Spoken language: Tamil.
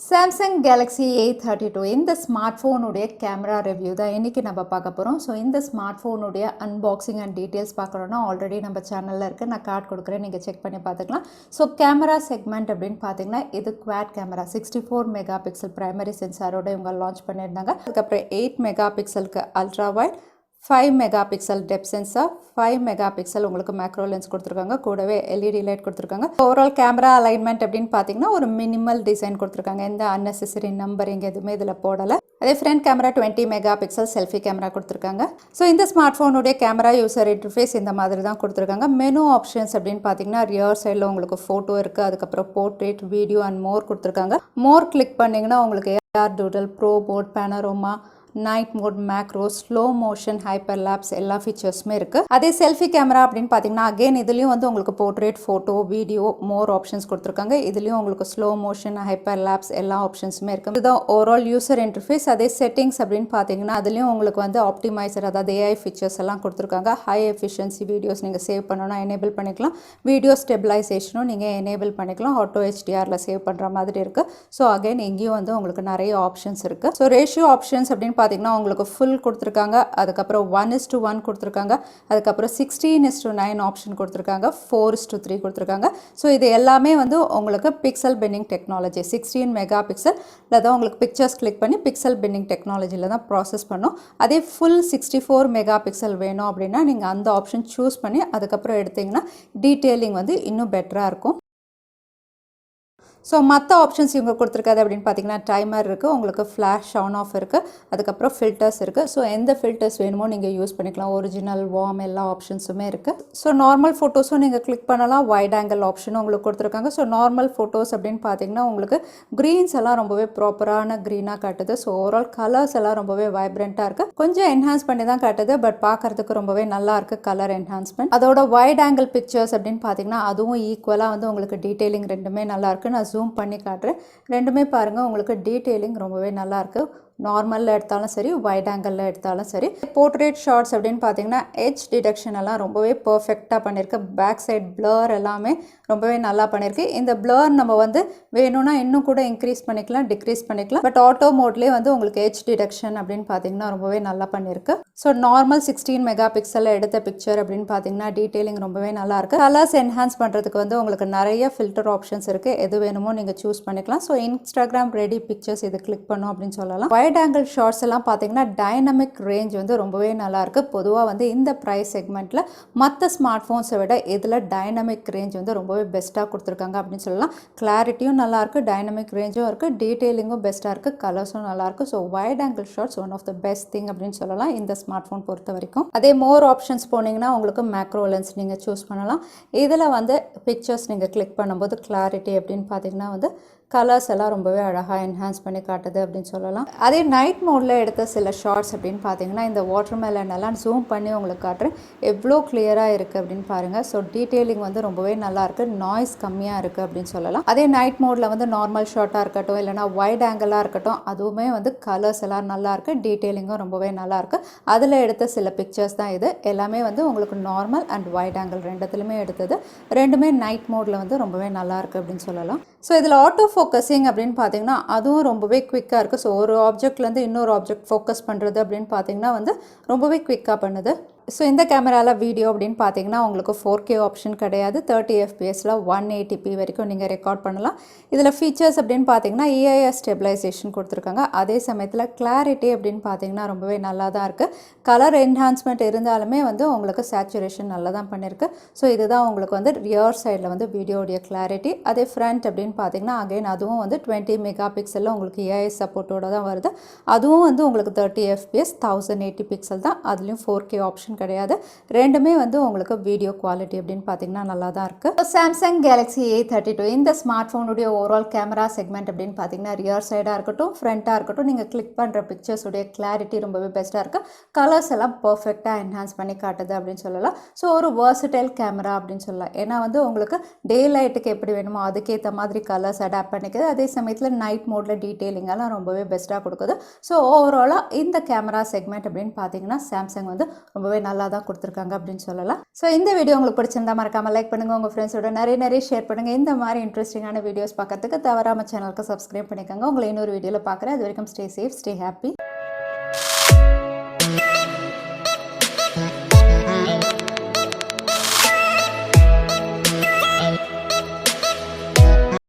Samsung Galaxy A32 இந்த ஸ்மார்ட்ஃபோன் உடைய கேமரா ரிவ்யூ தான் இன்னைக்கு நம்ம பார்க்க போறோம். ஸோ இந்த ஸ்மார்ட்ஃபோன் உடைய அன்பாக்சிங் அண்ட் டீடைல்ஸ் பார்க்கணும்னா ஆல்ரெடி நம்ம சேனல்ல இருக்கு, நான் கார்டு கொடுக்குறேன், நீங்கள் செக் பண்ணி பார்த்துக்கலாம். ஸோ கேமரா செக்மெண்ட் அப்படின்னு பார்த்தீங்கன்னா இது quad camera 64 mega pixel primary சென்சாரோட இவங்க லான்ச் பண்ணியிருந்தாங்க. அதுக்கப்புறம் 8 மெகா பிக்சலுக்கு ultra wide, 5 mega pixel depth sensor, 5 mega pixel உங்களுக்கு மேக்ரோ லென்ஸ் கொடுத்துருக்காங்க, கூடவே எல்இடி லைட் கொடுத்துருக்காங்க. ஓவரால் கேமரா அலைன்மெண்ட் அப்படின்னு பார்த்தீங்கன்னா ஒரு மினிமல் டிசைன் கொடுத்துருக்காங்க. எந்த அன்னெசரி நம்பரிங் எதுவுமே இதில் போடலை. அதே front camera 20 mega pixel selfie camera கொடுத்துருக்காங்க. ஸோ இந்த ஸ்மார்ட் ஃபோனுடைய கேமரா யூசர் இன்டர்ஃபேஸ் இந்த மாதிரி தான் கொடுத்துருக்காங்க. மெனு ஆப்ஷன்ஸ் அப்படின்னு பார்த்தீங்கன்னா ரியர் சைடில் உங்களுக்கு ஃபோட்டோ இருக்குது, அதுக்கப்புறம் போர்ட்ரேட், வீடியோ அண்ட் மோர் கொடுத்துருக்காங்க. மோர் கிளிக் பண்ணிங்கன்னா உங்களுக்கு AR doodle, pro mode, panorama, night mode, macro, slow motion, hyperlapse எல்லா ஃபீச்சர்ஸுமே இருக்குது. அதே செல்ஃபி கேமரா அப்படின்னு பார்த்தீங்கன்னா அகெயின் இதுலேயும் வந்து உங்களுக்கு portrait, photo, video, more options கொடுத்துருக்காங்க. இதுலேயும் உங்களுக்கு ஸ்லோ மோஷன், ஹைப்பர் லேப்ஸ் எல்லா ஆப்ஷன்ஸுமே இருக்குது. இதுதான் ஓவரால் யூசர் இன்டர்ஃபேஸ். அதே செட்டிங்ஸ் அப்படின்னு பார்த்தீங்கன்னா அதுலேயும் உங்களுக்கு வந்து ஆப்டிமைசர், அதாவது ஏஐ ஃபீச்சர்ஸ் எல்லாம் கொடுத்துருக்காங்க. ஹை எஃபிஷியன்சி வீடியோஸ் நீங்கள் சேவ் பண்ணணும்னா எனேபிள் பண்ணிக்கலாம். வீடியோ ஸ்டெபிலைசேஷனும் நீங்கள் எனேபிள் பண்ணிக்கலாம். ஆட்டோ ஹெச்டிஆரில் சேவ் பண்ணுற மாதிரி இருக்குது. ஸோ அகைன் இங்கேயும் வந்து உங்களுக்கு நிறைய ஆப்ஷன்ஸ் இருக்குது. ஸோ ரேஷியோ ஆப்ஷன்ஸ் அப்படின்னு பார்த்தீங்கன்னா உங்களுக்கு ஃபுல் கொடுத்துருக்காங்க, அதுக்கப்புறம் 1:1 கொடுத்துருக்காங்க, அதுக்கப்புறம் 16:9 ஆப்ஷன் கொடுத்துருக்காங்க, 4:3 கொடுத்துருக்காங்க. ஸோ இது எல்லாமே வந்து உங்களுக்கு pixel binning technology 16 megapixel தான் உங்களுக்கு பிக்சர்ஸ் கிளிக் பண்ணி பிக்சல் பெண்டிங் டெக்னாலஜியில் தான் ப்ராசஸ் பண்ணும். அதே ஃபுல் 64 மெகா பிக்சல் வேணும் அப்படின்னா நீங்கள் அந்த ஆப்ஷன் சூஸ் பண்ணி அதுக்கப்புறம் எடுத்திங்கன்னா டீட்டெயிலிங் வந்து இன்னும் பெட்டராக இருக்கும். ஸோ மற்ற ஆப்ஷன்ஸ் இவங்க கொடுத்துருக்காது அப்படின்னு பார்த்தீங்கன்னா டைமர் இருக்குது, உங்களுக்கு ஃப்ளாஷ் ஆன் ஆஃப் இருக்குது, அதுக்கப்புறம் ஃபில்டர்ஸ் இருக்குது. ஸோ எந்த ஃபில்டர்ஸ் வேணுமோ நீங்கள் யூஸ் பண்ணிக்கலாம். ஒரிஜினல், வார்ம் எல்லா ஆப்ஷன்ஸுமே இருக்குது. ஸோ நார்மல் ஃபோட்டோஸும் நீங்கள் கிளிக் பண்ணலாம். வைட் ஆங்கிள் ஆப்ஷனும் உங்களுக்கு கொடுத்துருக்காங்க. ஸோ நார்மல் ஃபோட்டோஸ் அப்படின்னு பார்த்தீங்கன்னா உங்களுக்கு க்ரீன்ஸ் எல்லாம் ரொம்பவே ப்ராப்பரான க்ரீனாக காட்டுது. ஸோ ஓவரால் கலர்ஸ் எல்லாம் ரொம்பவே வைப்ரண்ட்டாக இருக்குது. கொஞ்சம் என்ஹான்ஸ் பண்ணி தான் காட்டுது, பட் பார்க்குறதுக்கு ரொம்பவே நல்லா இருக்குது கலர் என்ஹான்ஸ்மெண்ட். அதோட வைட் ஆங்கிள் பிக்சர்ஸ் அப்படின்னு பார்த்தீங்கன்னா அதுவும் ஈக்குவலாக வந்து உங்களுக்கு டீட்டெயிலிங் ரெண்டுமே நல்லா இருக்குது. நான் ஜூம் பண்ணி காட்டுறேன். ரெண்டுமே பாருங்கள் உங்களுக்கு டீட்டெயிலிங் ரொம்பவே நல்லாயிருக்கு. நார்மலில் எடுத்தாலும் சரி, வைட் ஆங்கிளில் எடுத்தாலும் சரி. போர்ட்ரேட் ஷார்ட்ஸ் அப்படின்னு பார்த்தீங்கன்னா எட்ஜ் டிடெக்ஷன் எல்லாம் ரொம்பவே பர்ஃபெக்டாக பண்ணியிருக்கு. பேக் சைட் பிளர் எல்லாமே ரொம்பவே நல்லா பண்ணியிருக்கு. இந்த பிளர் நம்ம வந்து வேணும்னா இன்னும் கூட இன்க்ரீஸ் பண்ணிக்கலாம், டிக்ரீஸ் பண்ணிக்கலாம். பட் ஆட்டோ மோட்லேயே வந்து உங்களுக்கு எட்ஜ் டிடெக்ஷன் அப்படின்னு பார்த்தீங்கன்னா ரொம்பவே நல்லா பண்ணியிருக்கு. ஸோ நார்மல் 16 மெகா பிக்சலில் எடுத்த பிக்சர் அப்படின்னு பார்த்தீங்கன்னா டீட்டெயிலிங் ரொம்பவே நல்லாயிருக்கு. கலர்ஸ் என்ஹான்ஸ் பண்ணுறதுக்கு வந்து உங்களுக்கு நிறைய ஃபில்டர் ஆப்ஷன்ஸ் இருக்குது. எது வேணுமோ நீங்கள் சூஸ் பண்ணிக்கலாம். ஸோ இன்ஸ்டாகிராம் ரெடி பிக்சர்ஸ் இது கிளிக் பண்ணோம் அப்படின்னு சொல்லலாம். வைட் ஆங்கிள் ஷார்ட்ஸ் எல்லாம் பார்த்தீங்கன்னா டைனமிக் ரேஞ்ச் வந்து ரொம்பவே நல்லாயிருக்கு. பொதுவாக வந்து இந்த ப்ரைஸ் செக்மெண்ட்டில் மற்ற ஸ்மார்ட் ஃபோன்ஸை விட இதில் டைனமிக் ரேஞ்ச் வந்து ரொம்பவே பெஸ்ட்டாக கொடுத்துருக்காங்க அப்படின்னு சொல்லலாம். கிளாரிட்டியும் நல்லாயிருக்கு, டைனமிக் ரேஞ்சும் இருக்குது, டீட்டெயிலிங்கும் பெஸ்ட்டாக இருக்குது, கலர்ஸும் நல்லாயிருக்கு. So wide angle shots one of the best thing அப்படின்னு சொல்லலாம் இந்த ஸ்மார்ட் ஃபோன் பொறுத்த வரைக்கும். அதே மோர் ஆப்ஷன்ஸ் போனீங்கன்னா உங்களுக்கு மேக்ரோ லென்ஸ் நீங்கள் சூஸ் பண்ணலாம். இதில் வந்து பிக்சர்ஸ் நீங்கள் கிளிக் பண்ணும்போது கிளாரிட்டி அப்படின்னு பார்த்தீங்கன்னா வந்து கலர்ஸ் எல்லாம் ரொம்பவே அழகாக என்ஹான்ஸ் பண்ணி காட்டுது அப்படின்னு சொல்லலாம். அதே நைட் மோடில் எடுத்த சில ஷார்ட்ஸ் அப்படின்னு பார்த்தீங்கன்னா இந்த வாட்டர் மெலன் எல்லாம் ஜூம் பண்ணி உங்களுக்கு காட்டுறேன், எவ்வளோ கிளியராக இருக்குது அப்படின்னு பாருங்கள். ஸோ டீட்டெயிலிங் வந்து ரொம்பவே நல்லாயிருக்கு, நாய்ஸ் கம்மியாக இருக்குது அப்படின்னு சொல்லலாம். அதே நைட் மோடில் வந்து நார்மல் ஷார்ட்டாக இருக்கட்டும், இல்லைனா வைட் ஆங்கிளாக இருக்கட்டும், அதுவுமே வந்து கலர்ஸ் எல்லாம் நல்லாயிருக்கு, டீட்டெயிலிங்கும் ரொம்பவே நல்லாயிருக்கு. அதில் எடுத்த சில பிக்சர்ஸ் தான் இது. எல்லாமே வந்து உங்களுக்கு நார்மல் அண்ட் வைட் ஆங்கிள் ரெண்டுத்துலையுமே எடுத்தது. ரெண்டுமே நைட் மோடில் வந்து ரொம்பவே நல்லாயிருக்கு அப்படின்னு சொல்லலாம். ஸோ இதில் ஆட்டோ ஃபோக்கஸிங் அப்படின்னு பார்த்தீங்கன்னா அதுவும் ரொம்பவே குவிக்காக இருக்குது. ஸோ ஒரு ஆப்ஜெக்ட்லேருந்து இன்னொரு ஆப்ஜெக்ட் ஃபோக்கஸ் பண்ணுறது அப்படின்னு பார்த்தீங்கன்னா வந்து ரொம்பவே குவிக்காக பண்ணுது. ஸோ இந்த கேமராவில் வீடியோ அப்படின்னு பார்த்தீங்கன்னா உங்களுக்கு 4K ஆப்ஷன் கிடையாது. 30 fps 180p வரைக்கும் நீங்கள் ரெக்கார்ட் பண்ணலாம். இதில் ஃபீச்சர்ஸ் அப்படின்னு பார்த்தீங்கன்னா ஏஐஎஸ் ஸ்டெபிலைசேஷன் கொடுத்துருக்காங்க. அதே சமயத்தில் கிளாரிட்டி அப்படின்னு பார்த்தீங்கன்னா ரொம்பவே நல்லா தான் இருக்குது. கலர் என்ஹான்ஸ்மெண்ட் இருந்தாலுமே வந்து உங்களுக்கு சேச்சுரேஷன் நல்லா தான் பண்ணியிருக்கு. ஸோ இதுதான் உங்களுக்கு வந்து ரியர் சைடில் வந்து வீடியோடைய கிளாரிட்டி. அதே ஃப்ரண்ட் அப்படின்னு பார்த்தீங்கன்னா அகைன் அதுவும் வந்து 20 மெகா பிக்சலில் உங்களுக்கு ஏஐஎஸ் சப்போர்ட்டோடு தான் வருது. அதுவும் வந்து உங்களுக்கு 30 fps 1080 பிக்சல் தான். அதுலேயும் 4K ஆப்ஷன் கிடையாது. ரெண்டுமே வந்து உங்களுக்கு வீடியோ குவாலிட்டி அப்படின்னு பார்த்தீங்கன்னா நல்லா தான் இருக்குது. சாம்சங் Galaxy A32 இந்த ஸ்மார்ட் ஃபோனுடைய ஓவரால் கேமரா செக்மெண்ட் அப்படின்னு பார்த்தீங்கன்னா ரியர் சைடாக இருக்கட்டும், ஃப்ரண்ட்டாக இருக்கட்டும், நீங்கள் கிளிக் பண்ணுற பிக்சர்ஸுடைய கிளாரிட்டி ரொம்பவே பெஸ்ட்டாக இருக்குது. கலர்ஸ் எல்லாம் பர்ஃபெக்டாக என்ஹான்ஸ் பண்ணி காட்டுது அப்படின்னு சொல்லலாம். ஸோ ஒரு வெர்சடைல் கேமரா அப்படின்னு சொல்லலாம். ஏன்னா வந்து உங்களுக்கு டே லைட்டுக்கு எப்படி வேணுமோ அதுக்கேற்ற மாதிரி கலர்ஸ் அடாப்ட் பண்ணிக்குது. அதே சமயத்தில் நைட் மோடில் டீட்டெயிலிங்கெல்லாம் ரொம்பவே பெஸ்ட்டாக கொடுக்குது. ஸோ ஓவராலாக இந்த கேமரா செக்மெண்ட் அப்படின்னு பார்த்தீங்கன்னா சாம்சங் வந்து ரொம்பவே நல்லா தான் கொடுத்துருக்காங்க அப்படின்னு சொல்லலாம். ஸோ இந்த வீடியோ உங்களுக்கு பிடிச்சிருந்தா மறக்காமல் லைக் பண்ணுங்கள், உங்கள் ஃப்ரெண்ட்ஸோட நிறைய ஷேர் பண்ணுங்கள். இந்த மாதிரி இன்ட்ரெஸ்டிங்கான வீடியோஸ் பார்க்கறதுக்கு தவறாமல் சேனலுக்கு சப்ஸ்கிரைப் பண்ணிக்கோங்க. உங்களை இன்னொரு வீடியோவில் பார்க்குறேன். அது வரைக்கும் ஸ்டே சேஃப், ஸ்டே ஹாப்பி.